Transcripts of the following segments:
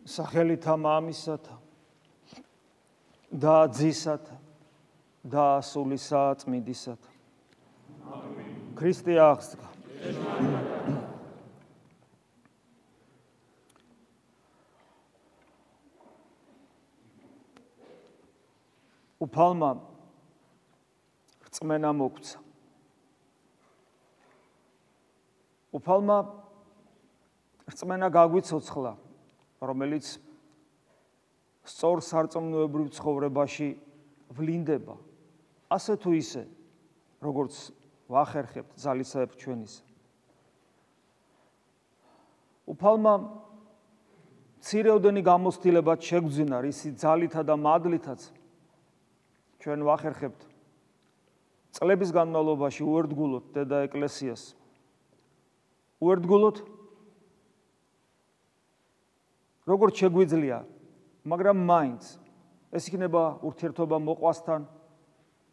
სახელითა მამისათა და ძისათა და სულისა წმინდისათა. ქრისტე აღსდგა. უფალმა რწმენა მოგცა. უფალმა რწმენა გაგვიცოცხლა, რომელიც სწორ სარწმუნოებრივ ცხოვრებაში ვლინდება, ასე თუ ისე, როგორც ვახერხებთ ძალისაებ ჩვენისა. უფალმა მცირეოდენი გამოცდილებაც შეგვძინა, რისი ძალითა და მადლითაც ჩვენ ვახერხებთ წლების განმავლობაში უერთგულოთ დედა ეკლესიას. უერთგულოთ როგორც შეგვიძლია, მაგრამ მაინც ეს იქნება ურთიერთობა მოყვასთან,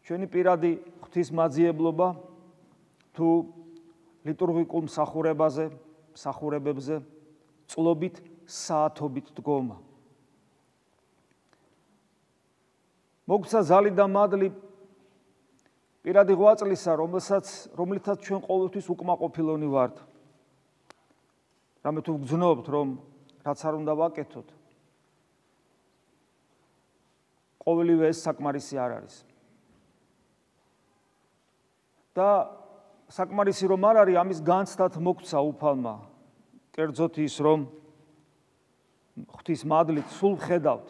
ჩვენი პირადი ღვთისმაძიებლობა თუ ლიტურგიკულ მსახურებებზე წლობით, საათობით დგომა. მოგცა ზალი და მადლი პირადი ღვაწლისა, რომლითაც ჩვენ ყოველთვის უკმაყოფილონი ვართ. რამე თუ გძნობთ, რომ რაც არ უნდა ვაკეთოთ, ყოველივე ეს საკმარისი არ არის. და საკმარისი რომ არ არის, ამის განცდად მოგცა უფალმა, კერძოდ ის, რომ ღვთის მადლით სულ ხედავთ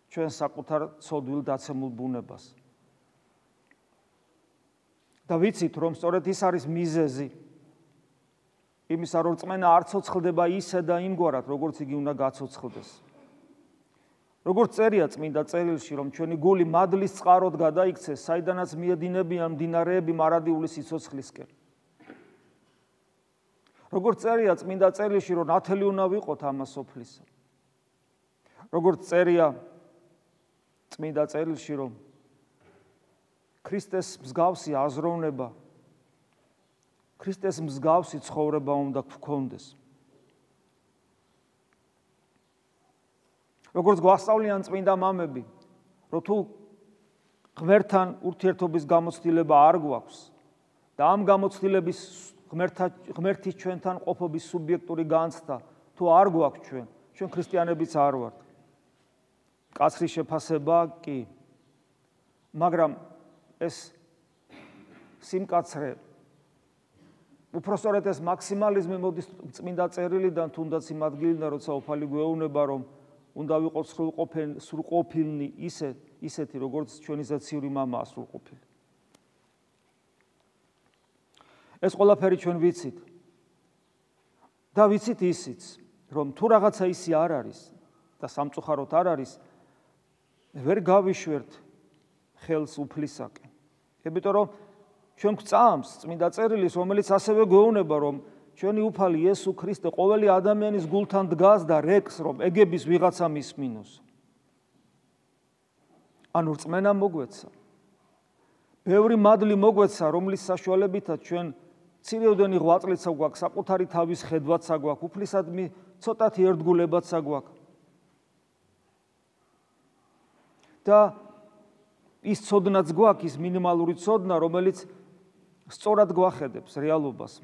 ჩვენ საკუთარ ცოდვილ დაცემულ ბუნებას. და ვიცით, რომ სწორედ ის არის მიზეზი იმისა, რომ რწმენა არ ცოცხლდება ისე და იმგვარად, როგორც იგი უნდა გაცოცხლდეს. როგორც წერია წმინდა წერილში, რომ ჩვენი გული მადლის წყაროდ გადაიქცეს, საიდანაც მიედინებიან მდინარეები მარადიული სიცოცხლისკენ. როგორც წერია წმინდა წერილში, რომ ნათელი უნდა ვიყოთ ამას სოფლისა. როგორც წერია წმინდა წერილში, რომ ქრისტეს მსგავსი აზროვნება, ქრისტეს მსგავსი ცხოვრება უნდა გვქონდეს. როგორც გვასწავლიან წმინდა მამები, რომ თუ ღმერთთან ურთიერთობის გამოცდილება არ გვაქვს და ამ გამოცდილების ღმერთის ჩვენთან ყოფობის სუბიექტური განცდა თუ არ გვაქვს ჩვენ ქრისტიანებიც არ ვართ. კაცრი შეფასება კი, მაგრამ ეს სიმკაცრე, უпростоრად ეს მაქსიმალიზმი მოდის წმინდა წერილიდან, თუნდაც იმ ადგილიდან, როცა უფალი გვეუბნება, რომ უნდა ვიყოთ სრულყოფილნი ისეთი, როგორც ჩვენი ზეციური მამაა სრულყოფილი. ეს ყველაფერი ჩვენ ვიცით. და ვიცით ისიც, რომ თუ რაღაცა ისი არ არის და სამწუხაროდ არ არის, ვერ გავიშვერთ ხელს უფლისაკენ. იმიტომ რომ ჩვენ გვწამს წმინდა წერილის, რომელიც ასევე გვეუბნება, რომ ჩვენი უფალი იესო ქრისტე ყოველი ადამიანის გულთან დგას და რეკს, რომ ეგების ვიღაცა მისმინოს. ანუ რწმენა მოგვეცა. ბევრი მადლი მოგვეცა, რომლის საშუალებითაც ჩვენ მცირეოდენი ღვაწლიცა გვაქვს, საკუთარი თავის ხედვაცა გვაქვს, უფლისადმი ცოტათი ერთგულებაცა გვაქვს. და ის ცოდნაც გვაქვს, ის მინიმალური ცოდნა, რომელიც სწორად გვახედებს რეალობას,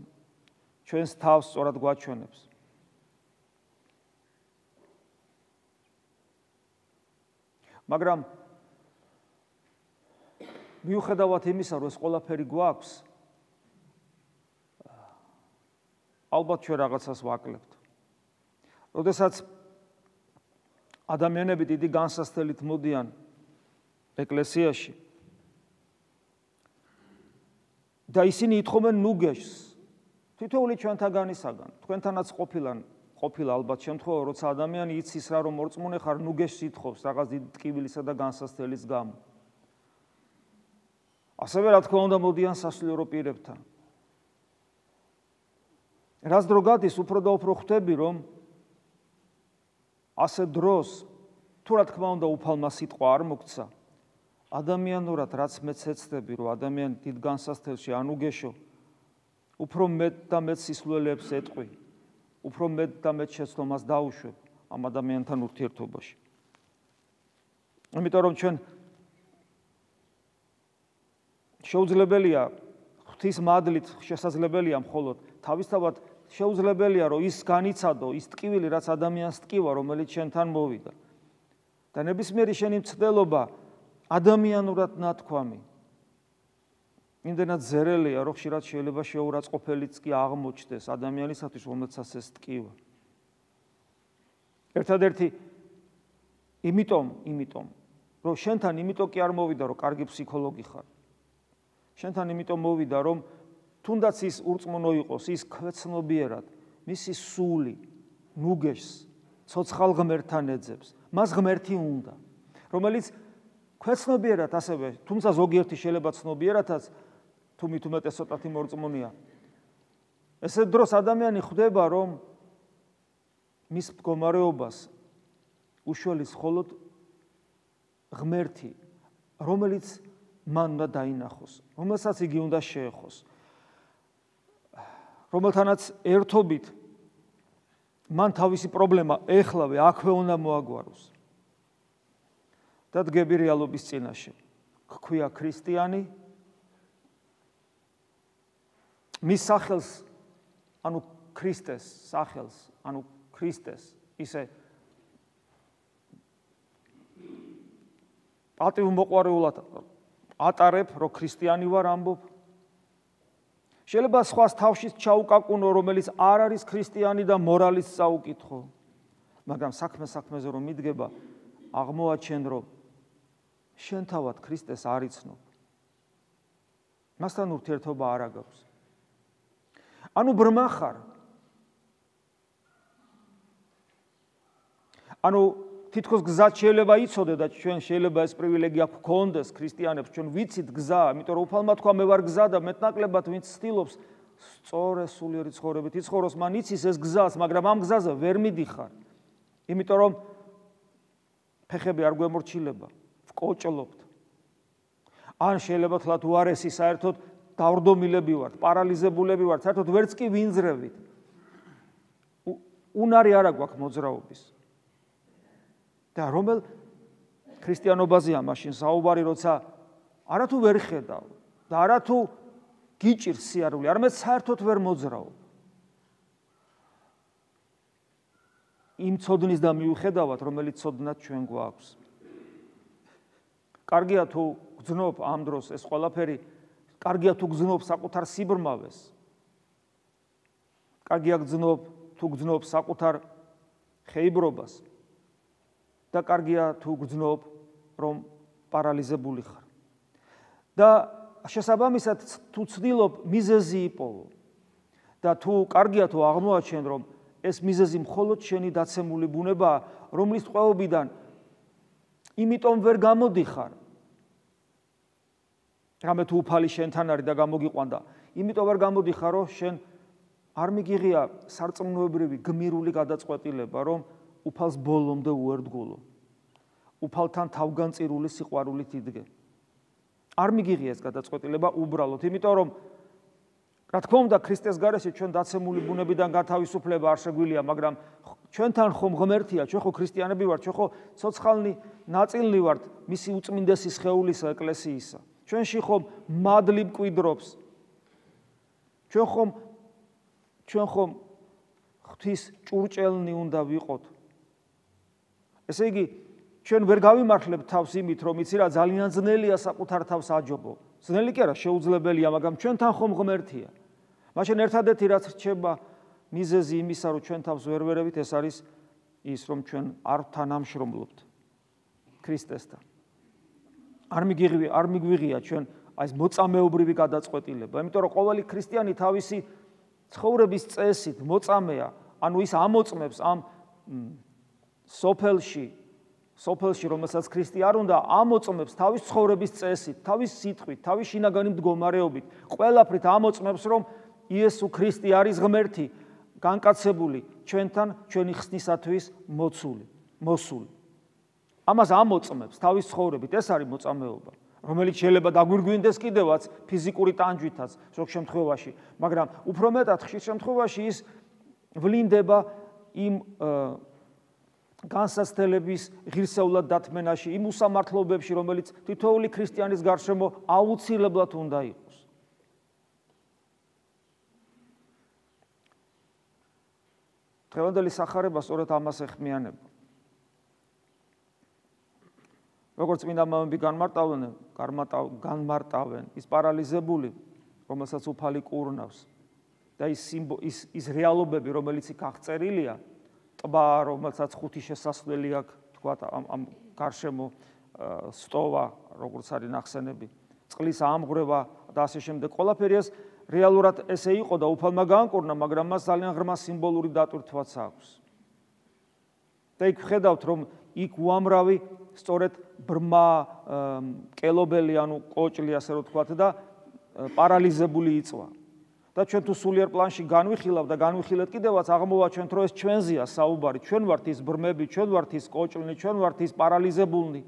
ჩვენს თავს სწორად გვაჩვენებს. მაგრამ მიუხედავად იმისა, რომ ეს ყველაფერი გვაქვს, ალბათ ჩვენ რაღაცას ვაკლებთ. როდესაც ადამიანები დიდი განსასწრებით მოდიან ეკლესიაში და ისინი ითხოვენ ნუგეშს, თითოეული ჩვენთაგანისაგან, თქვენთანაც ყოფილა ალბათ შემთხვევა, როცა ადამიანი იცის რა, რომ მორწმუნე ხარ, ნუგეშს ითხოვს რაღაც დიდ ტკივილისა და განსასწრელის გამო. ასევე რა თქმა უნდა მოდიან სასულიერო პირებთან. რაც დრო გადის, უფრო და უფრო ხვდები, რომ ასე დროს, თუ რა თქმა უნდა უფალმა სიტყვა არ მოგცა, ადამიანურად რაც მეც ეცდები, რომ ადამიანი დიდ განსასწრელში ანუგეშო, უფრო მეტ და მეტ სისულელეებს ეტყვი, უფრო მეტ და მეტ შეცდომას დაუშვებ, ამ ადამიანთან ურთიერთობაში. იმიტომ რომ ჩვენ შეუძლებელია ღვთის მადლით შესაძლებელია მხოლოდ თავისთავად შეუძლებელია რომ ის განიცადო ის ტკივილი რაც ადამიანს ტკივა რომელიც შენთან მოვიდა და ნებისმიერი შენი მცდელობა ადამიანურად ნათქვამი იმდენად ზერელია რომ ხშირად შეიძლება შეურაცხყოფელიც კი აღმოჩნდეს ადამიანისათვის რომელსაც ეს ტკივა ერთადერთი იმიტომ რომ შენთან იმიტომ კი არ მოვიდა რომ კარგი ფსიქოლოგი ხარ შენთან იმიტომ მოვიდა რომ თუნდაც ის ურწმუნო იყოს ის ქვეცნობიერად მისი სული ნუგეშს ცოცხალ ღმერთთან ეძებს მას ღმერთი უნდა რომელიც ქვეცნობიერად ასევე თუმცა ზოგიერთი შეიძლება ცნობიერადაც თუ მით უმეტეს ცოტათი მორწმუნეა ესე დროს ადამიანი ხვდება რომ მის მდგომარეობას უშველის მხოლოდ ღმერთი რომელიც მან უნდა დაინახოს რომელსაც იგი უნდა შეეხოს რომელთანაც ერთობით მან თავისი პრობლემა ეხლავე აქვე უნდა მოაგვაროს და დგები რეალობის წინაშე გქვია ქრისტიანი მის სახელს ანუ ქრისტეს სახელს ანუ ქრისტეს ისე პატივმოყვარეულად ატარებ რომ ქრისტიანი ვარ ამბობ შეიძლება სხვას თავშიც ჩაუკაკუნო რომელიც არ არის ქრისტიანი და მორალის წაუკითხო მაგრამ საქმეზე რომ მიდგება აღმოაჩენ რომ შენ თავად ქრისტეს არ იცნობ მასთან ურთიერთობა არ აგაქვს ანუ ბრმა ხარ ანუ თითქოს გზად შეიძლება იცოდე და ჩვენ შეიძლება ეს პრივილეგია გქონდეს ქრისტიანებს ჩვენ ვიცით გზა იმიტომ რომ უფალმა თქვა მე ვარ გზა და მეტნაკლებად ვინც ცდილობს სწორი სულიერი ცხოვრებით იცხოვროს მან იცის ეს გზას მაგრამ ამ გზაზე ვერ მიდიხარ იმიტომ რომ ფეხები არ გვემორჩილება ვკოჭლობთ ან შეიძლება თლათ უარესი საერთოდ დავრდომილები ვართ პარალიზებულები ვართ საერთოდ ვერც კი ვინძრევით უნარი არა გვაქვს მოძრაობის და რომელ ქრისტიანობაზეა მაშინ საუბარი როცა არათუ ვერ ხედავ და არათუ გიჭირს სიარული არამედ საერთოდ ვერ მოძრაობ იმ ცოდნის და მიუხედავად რომელიც ცოდნაც ჩვენ გვაქვს კარგია თუ გძნობ ამ დროს ეს ყველაფერი კარგია თუ გძნობ საკუთარ სიბრმავეს კარგია თუ გძნობ საკუთარ ხეიბრობას და კარგია თუ გძნობ რომ პარალიზებული ხარ და შესაბამისად თუ ცდილობ მიზეზი იპოვო და თუ კარგია თუ აღმოაჩენ რომ ეს მიზეზი მხოლოდ შენი დაცემული ბუნებაა რომლის ტყვეობიდან იმიტომ ვერ გამოდიხარ რამე თუ უფალი შენთან არის და გამოგიყვანდა იმიტომ ვერ გამოდიხარ რომ შენ არ მიგიღია სარწმუნოებრივი გმირული გადაწყვეტილება რომ უფალს ბოლომდე უერთგულო უფალთან თავგანწირული სიყვარულით იდგე არ მიგიღია ეს გადაწყვეტილება უბრალოდ იმიტომ რომ რა თქმა უნდა ქრისტეს გარეშე ჩვენ დაცემული ბუნებიდან გათავისუფლება არ შეგვიძლია მაგრამ ჩვენთან ხომ ღმერთია ჩვენ ხო ქრისტიანები ვართ ჩვენ ხო ცოცხალნი ნაწილნი ვართ მისი უწმინდესი სხეულისა ეკლესიისა ჩვენში ხომ მადლი მკვიდრობს ჩვენ ხომ ღვთის ჭურჭელნი უნდა ვიყოთ ესე იგი ჩვენ ვერ გავიმართლებთ თავს იმით რომ იცი რა ძალიან ძნელია საკუთარ თავს აჯობო ძნელი კი არა შეუძლებელია მაგრამ ჩვენთან ხომ ღმერთია მაშინ ერთადერთი რაც რჩება მიზეზი იმისა რომ ჩვენ თავს ვერ ვერევით ეს არის ის რომ ჩვენ არ თანამშრომლობთ ქრისტესთან არ მიგვიღია ჩვენ აი ეს მოწამეობრივი გადაწყვეტილება იმიტომ რომ ყოველი ქრისტიანი თავისი ცხოვრების წესით მოწამეა ანუ ის ამოწმებს ამ სოფელში რომელსაც ქრისტე არ უნდა ამოწმებს თავის ცხოვრების წესით თავის სიტყვით თავის შინაგანი მდგომარეობით ყველაფრით ამოწმებს რომ იესო ქრისტე არის ღმერთი განკაცებული ჩვენთან ჩვენი ხსნისათვის მოსული ამას ამოწმებს თავის ცხოვრებით ეს არის მოწამეობა რომელიც შეიძლება დაგვირგვინდეს კიდევაც ფიზიკური ტანჯვითაც ზოგ შემთხვევაში მაგრამ უფრო მეტად ხშირ შემთხვევაში ის ვლინდება იმ განსაცდელების ღირსეულად დათმენაში, იმ უსამართლობებში, რომელიც თითოეული ქრისტიანის გარშემო აუცილებლად უნდა იყოს. დღევანდელი სახარება სწორედ ამას ეხმიანება. როგორც წმინდა მამები განმარტავენ, ის პარალიზებული, რომელსაც უფალი კურნავს და ის რეალობები, რომელიც იქ აღწერილია, ტბა, რომელსაც 5 შესასვლელი აქვს, თქვათ ამ გარშემო სტოვა, როგორც არის ნახსენები, წყლის ამღვრევა და ასე შემდეგ, ყველაფერი ეს რეალურად ესე იყო და უფალმა გაანკურნა, მაგრამ მას ძალიან ღრმა სიმბოლური დატვირთვაც აქვს. და იქ ხედავთ, რომ იქ უამრავი სწორედ ბრმა, კელობელი, ანუ კოჭლი, ასე რომ თქვათ და პარალიზებული იწვა. და ჩვენ თუ სულიერ პლანში განვიხილავ და განვიხილეთ კიდევაც აღმოვაჩენთ, რომ ეს ჩვენზეა საუბარი, ჩვენ ვართ ის ბრმები, ჩვენ ვართ ის კოჭლნი, ჩვენ ვართ ის პარალიზებულნი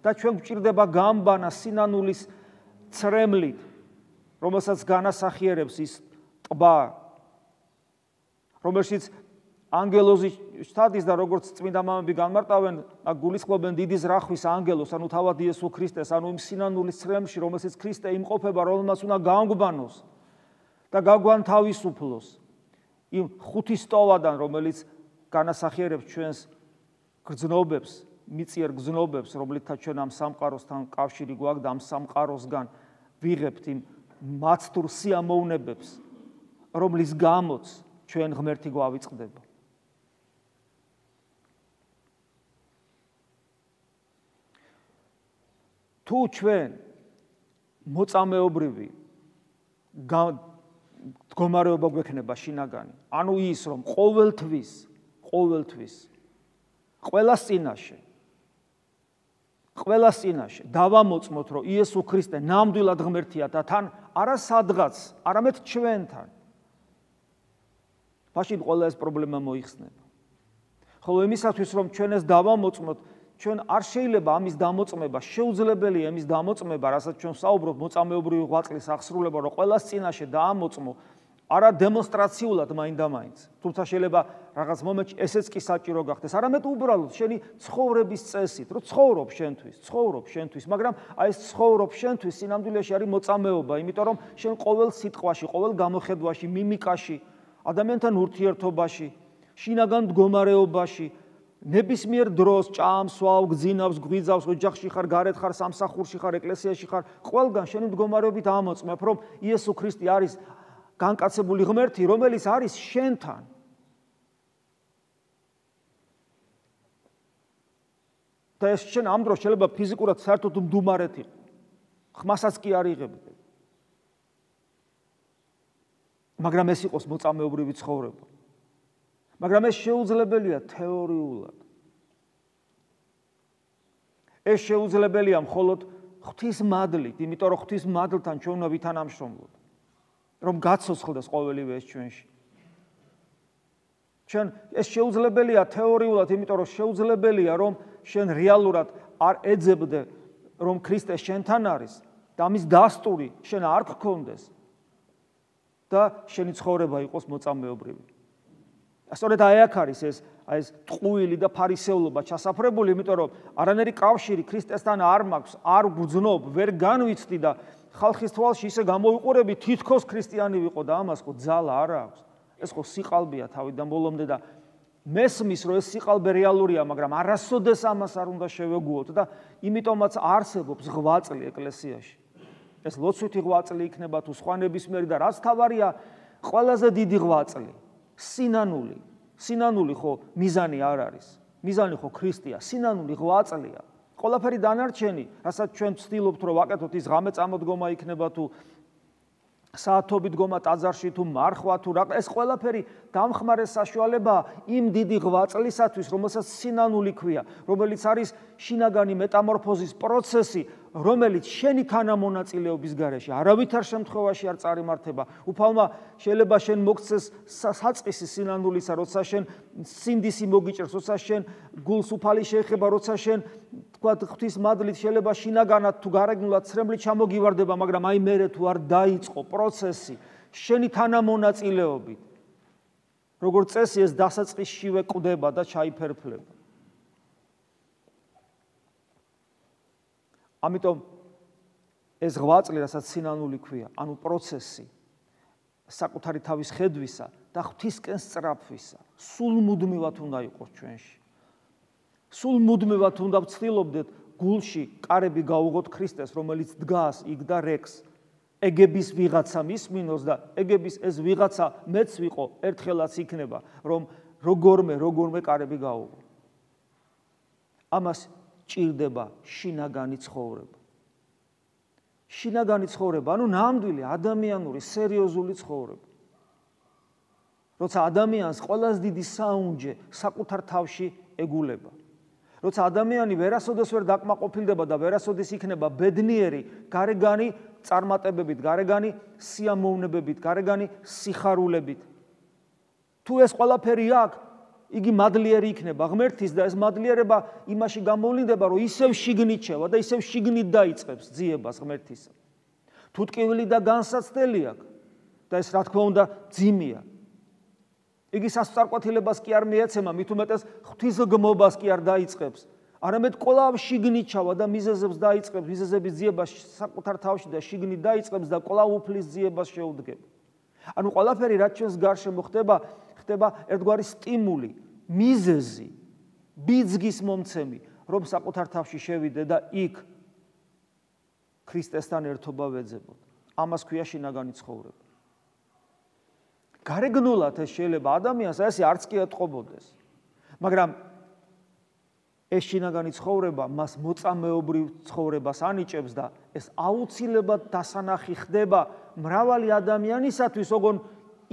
და ჩვენ გვჭირდება გამბანა სინანულის ცრემლით, რომელსაც განასახიერებს ის ტბა, რომელშიც ანგელოზი შთადის და როგორც წმინდა მამები განმარტავენ, გულისხმობენ დიდი ზრახვის ანგელოს, ანუ თავად იესო ქრისტეს, ანუ იმ სინანულის ცრემლში, რომელსაც ქრისტე იმყოფება, რომელმაც უნდა გააგვანოს და გაგვანთავისუფლოს იმ 5 სტოვადან, რომელიც განასახიერებს ჩვენს გრძნობებს, მიწიერ გრძნობებს, რომლითაც ჩვენ ამ სამყაროსთან კავშირი გვაქვს და ამ სამყაროსგან ვიღებთ იმ მაცდურ სიამოვნებებს, რომლის გამოც ჩვენ ღმერთი გვავიწყდება. თუ ჩვენ მოწამეობრივი მდგომარეობა გვექნება შინაგანი, ანუ ის, რომ ყოველთვის ყველას წინაშე დავამოწმოთ, რომ იესო ქრისტე ნამდვილად ღმერთია და თან არა სადღაც, არამედ ჩვენთან. მაშინ ყველა ეს პრობლემა მოიხსნება. ხოლო იმისათვის, რომ ჩვენ ეს დავამოწმოთ, ჩვენ არ შეიძლება ამის დამოწმება, შეუძლებელია ამის დამოწმება, რასაც ჩვენ საუბრობთ მოწამეობრივი ღვაწლის აღსრულება, რომ ყველას წინაშე დაამოწმო, არა დემონსტრაციულად მაინდა-მაინც. თუმცა შეიძლება რაღაც მომენტში ესეც კი საჭირო გახდეს, არამედ უბრალოდ შენი ცხოვრების წესით, რომ ცხოვრობ შენთვის, მაგრამ აი ეს ცხოვრობ შენთვის სინამდვილეში არის მოწამეობა, იმიტომ რომ შენ ყოველ სიტყვაში, ყოველ გამოხედვაში, მიმიკაში, ადამიანთან ურთიერთობაში, შინაგან მდგომარეობაში, ნებისმიერ დროს ჭამს, სვავ, გძინავს, გვიძავს, ოჯახში ხარ, გარეთ ხარ, სამსახურში ხარ, ეკლესიაში ხარ, ყველგან შენი მდგომარეობით ამოწმებ, რომ იესო ქრისტე არის განკაცებული ღმერთი, რომელიც არის შენთან. და ეს შენ ამ დროს შეიძლება ფიზიკურად საერთოდ მდუმარეთ იყო. ხმასაც კი არ იღებდე. მაგრამ ეს იყოს მოწამეობრივი ცხოვრება. მაგრამ ეს შეუძლებელია თეორიულად. ეს შეუძლებელია მხოლოდ ღვთისმადლით, იმიტომ რომ ღვთისმადლთან ჩვენ უნდა ვითანამშრომლოთ. რომ გაცოცხლდეს ყოველივე ეს ჩვენში. ჩვენ ეს შეუძლებელია თეორიულად, იმიტომ რომ შეუძლებელია რომ შენ რეალურად არ ეძებდე რომ ქრისტე შენთან არის და ამის დასტური შენ არ გქონდეს და შენი ცხოვრება იყოს მოწამეობრივი. სწორედ აი აქ არის ეს ტყუილი და ფარისეულობა ჩასაფრებული, იმიტომ რომ არანაირი კავშირი ქრისტესთან არ მაქვს, არ გძნობ, ვერ განვიცდი და ხალხის თვალში ისე გამოვიყურები, თითქოს ქრისტიანი ვიყო და ამას ხო ძალა არ აქვს. ეს ხო სიყალბეა თავიდან ბოლომდე და მესმის, რომ ეს სიყალბე რეალურია, მაგრამ არასოდეს ამას არ უნდა შევეგუოთ და იმიტომაც არსებობს ღვაწლი ეკლესიაში. ეს ლოცვითი ღვაწლი იქნება თუ სხვა ნებისმიერი და რაც თავარია, ყველაზე დიდი ღვაწლი, სინანული ხო მიზანი არ არის. მიზანი ხო ქრისტეა, სინანული ღვაწლია. ყველაფერი დანარჩენი, რასაც ჩვენ ვცდილობთ რომ ვაკეთოთ, ის ღამე წამოდგომა იქნება თუ საათობით დგომა ტაძარში თუ მარხვა თუ რა, ეს ყველაფერი დამხმარე საშუალებაა იმ დიდი ღვაწლისათვის, რომელსაც სინანული ქვია, რომელიც არის შინაგანი მეტამორფოზის პროცესი, რომელიც შენი თანამონაწილეობის გარეშე არავითარ შემთხვევაში არ წარიმართება. უფალმა შეიძლება შენ მოგცეს საწყისი სინანულისა, როცა შენ სინდისი მოგიჭერს, როცა შენ გულს უფალი შეეხება, როცა შენ თქვათ ღვთისმადლით შეიძლება შინაგანად თუ გარეგნულად ცრემლით ჩამოგივარდება, მაგრამ აი მერე თუ არ დაიწყო პროცესი შენი თანამონაწილეობით, როგორც წესი ეს დასაწყისშივე კვდება და ჩაიფერფლება. ამიტომ ეს ღვაწლი, რასაც სინანული ქვია, ანუ პროცესი საკუთარი თავის ხედვისა და ღვთისკენ სწრაფვისა, სულ მუდმივად უნდა იყოს ჩვენში. სულ მუდმივად უნდა ვცდილობდეთ გულში კარები გაუღოთ ქრისტეს, რომელიც დგას იქ და რეკს. ეგების ვიღაცა მისმინოს და ეგების ეს ვიღაცა მეც ვიყო, ერთხელაც იქნება, რომ როგორმე კარები გაუღო. ამას ჭირდება შინაგანი ცხოვრება. შინაგანი ცხოვრება, ანუ ნამდვილი ადამიანური, სერიოზული ცხოვრება. როცა ადამიანს ყველაზე დიდი საუნჯე საკუთარ თავში ეგულება. როცა ადამიანი ვერასოდეს ვერ დაკმაყოფილდება და ვერასოდეს იქნება ბედნიერი გარეგანი წარმატებებით, გარეგანი სიამოვნებებით, გარეგანი სიხარულებით. თუ ეს ყველაფერი აქვს, იგი მადლიერი იქნება ღმერთის და ეს მადლიერება იმაში გამოვლინდება, რომ ისევ შიგნით შევა და ისევ შიგნით დაიწყებს ძიებას ღმერთისა. თუ ტკივილი და განსაცდელი აქვს და ეს რა თქმა უნდა ძიმია. იგი სასწარკვეთილებას კი არ მიეცემა, მით უმეტეს ღვთისგმობას კი არ დაიწყებს. არამედ კვლავ შიგნით ჩავა და მიზეზებს დაიწყებს, მიზეზების ძიებას საკუთარ თავში და შიგნით დაიწყებს და კვლავ უფლის ძიებას შეუდგება. ანუ ყველაფერი რაც ჩვენს გარშემო ხდება ერთგვარი სტიმული, მიზეზი, ბიძგის მომცემი, რომ საკუთარ თავში შევიდე და იქ ქრისტესთან ერთობა ვეძებოთ. ამას ქვია შინაგანი ცხოვრება. გარეგნულად ეს შეიძლება ადამიანს ასე არც კი ეთყობოდეს. მაგრამ ეს შინაგანი ცხოვრება მას მოწამეობრივ ცხოვრებას ანიჭებს და ეს აუცილებლად დასანახი ხდება მრავალი ადამიანისათვის, ოღონ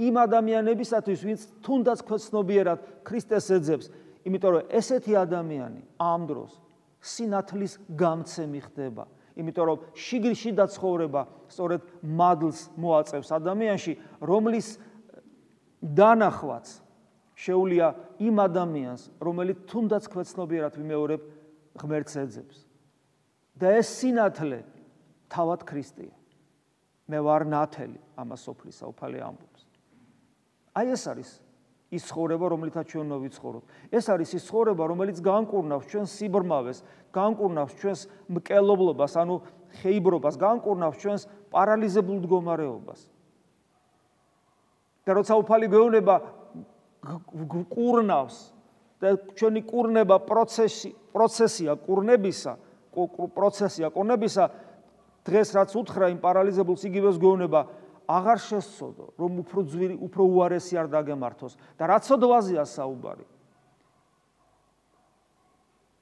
იმ ადამიანებისათვის, ვინც თუნდაც ქვეცნობიერად ქრისტეს ეძებს, იმიტომ რომ ესეთი ადამიანი ამ დროს სინათლის გამცემი ხდება. იმიტომ რომ შიგნით ცხოვრება სწორედ მადლს მოაწევს ადამიანში, რომლის დანახვაც შეუძლია იმ ადამიანს, რომელიც თუნდაც ქვეცნობიერად ვიმეორებ ღმერთს ეძებს. და ეს სინათლე თავად ქრისტეა. მე ვარ ნათელი ამას სოფლისა, უფალი ამბობს. აი ეს არის ის ცხოვრება, რომლითაც ჩვენ უნდა ვიცხოვროთ. ეს არის ის ცხოვრება, რომელიც განკურნავს ჩვენს სიბრმავეს, განკურნავს ჩვენს მკელობლობას, ანუ ხეიბრობას, განკურნავს ჩვენს პარალიზებულ მდგომარეობას. და როცა უფალი გვეუბნება კურნავს და ჩვენი კურნება პროცესია კურნებისა, დღეს რაც უთხრა იმ პარალიზებულს იგივეს გვეუბნება, აღარ შესწოდო, რომ უფრო უარესი არ დაგემართოს და რა ცოდვაზეა საუბარი.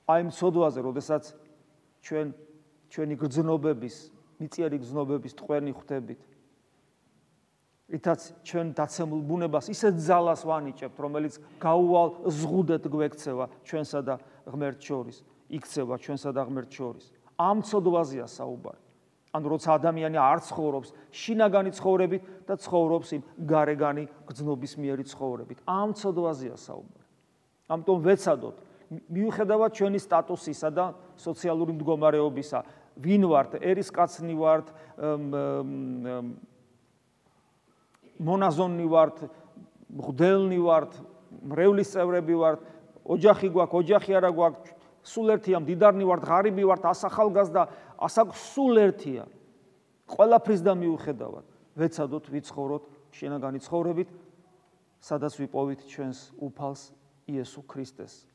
აი იმ ცოდვაზე, როდესაც ჩვენი გრძნობების, მიწიერი გრძნობების ტყვენი ხვდებით, რითაც ჩვენ დაცემულ ბუნებას ისეთ ძალას ვანიჭებთ, რომელიც გაუვალ ზღუდეთ გვექცევა ჩვენსა და ღმერთს შორის, იქცევა ჩვენსა და ღმერთს შორის. ამ ცოდვაზეა საუბარი. ანუ როცა ადამიანი არ ცხოვრობს შინაგანი ცხოვრებით და ცხოვრობს იმ გარეგანი გრძნობისმიერი ცხოვრებით. ამ ცოდვაზეა საუბარი. ამიტომ ვეცადოთ, მიუხედავად ჩვენი სტატუსისა და სოციალური მდგომარეობისა, ვინ ვართ, ერისკაცნი ვართ, მონაზონი ვართ, მღვდელნი ვართ, მრევლის წევრები ვართ, ოჯახი გვაქვს, ოჯახი არა გვაქვს, სულ ერთია, მდიდარნი ვართ, ღარიბი ვართ, ასახალგაზრდა, სულ ერთია. ყველაფრის და მიუხედავად ვეცადოთ ვიცხოვროთ შინაგანი ცხოვრებით, სადაც ვიპოვით ჩვენს უფალს იესო ქრისტეს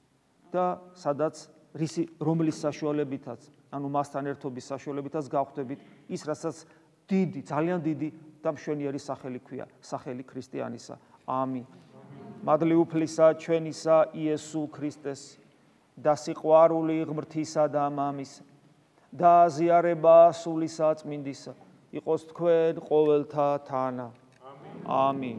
და სადაც რომლის საშუალებითაც, ანუ მასთან ერთობის საშუალებითაც გავხდებით ის, რასაც დიდი, ძალიან დიდი და მშვენიერი სახელი ქვია, სახელი ქრისტიანისა. ამინ. მადლი უფლისა ჩვენისა იესო ქრისტეს და სიყვარული ღმრთისა და მამის და აზიარება სული საწმინდისა იყოს თქვენ ყოველთა თანა. ამინ.